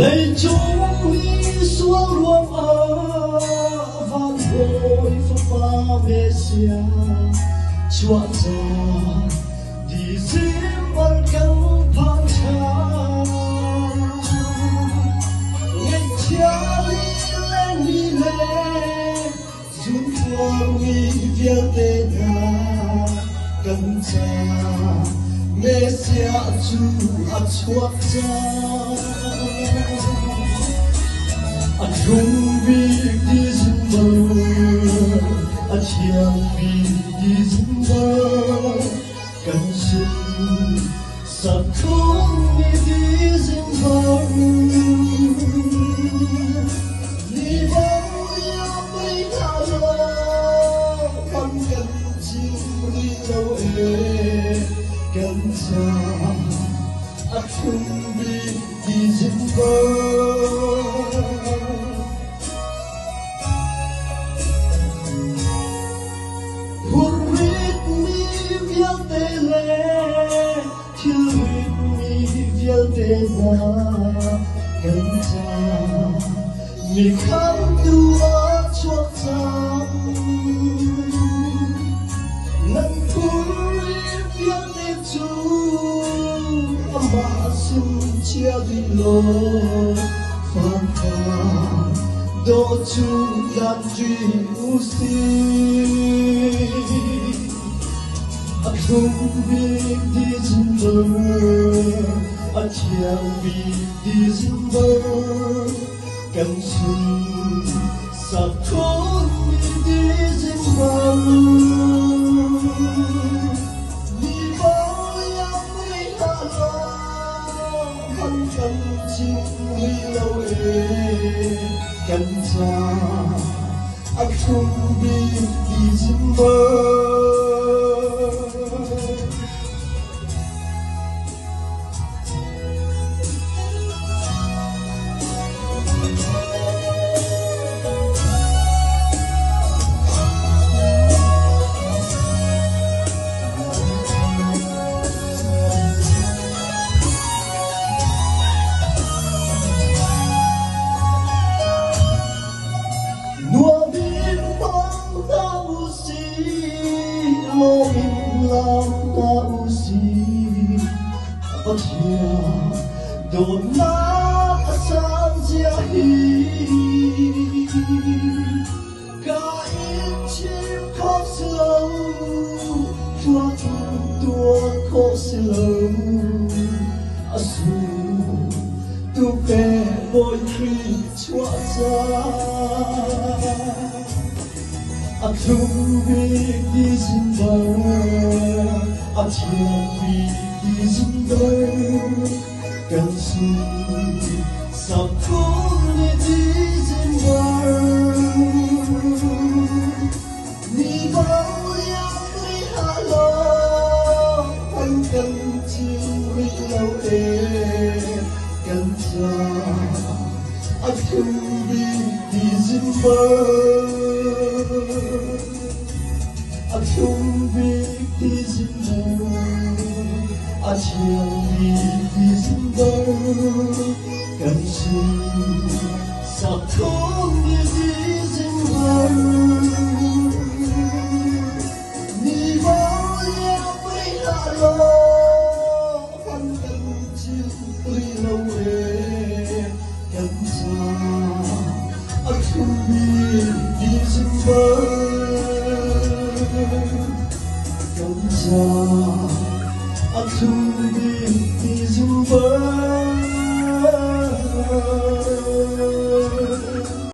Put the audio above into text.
lạy chúng đi xuống luồng ở vang vội pha mê xia chúa già đi diêm ban căng phang cha ngày cha lên đi lên chúng con đi việc tê na cần cha mê xia chu chúa cha Trung bi đi dừng bờ, chiang bi đi dừng bờ, cần xin sắp không đi dừng bờ. Đi vắng yêu mấy thả lo, không cần chim đi đâu ê, cần xa. Trung bi đi dừng bờ. Cần cha mi khám đua chuộc giang nâng cúi viết tên chú mà xin chia đi lô phan pha đô chú đàn duy u si không biết đi dừng bờ chiang bi đi dừng bờ cần xin sắp khốn đi dừng bờ đi bao nhiêu mấy hạ lo không cần chim đi đâu ê cần cha không biết đi dừng bờ đồn nát sang chia hi cả ít chim khóc sâu chúa tua khóc sâu asu tu pe bồi khi chúa ra chung biết đi dừng bờ chiang bi đi dừng bờ cần xin sắp không đi dừng bờ đi bao nhiêu người hạ lo không cần chim đi đâu ê cần cha chung biết đi dừng bờ chung biết đi dừng bờ chiang bi đi dừng bờ cần xin sắp không đi dừng bờ đi bao nhiêu mấy hạ lo không cần chim đi đâu ê cần cha chung biết đi dừng bờ cần cha chung biết đi dừng bờ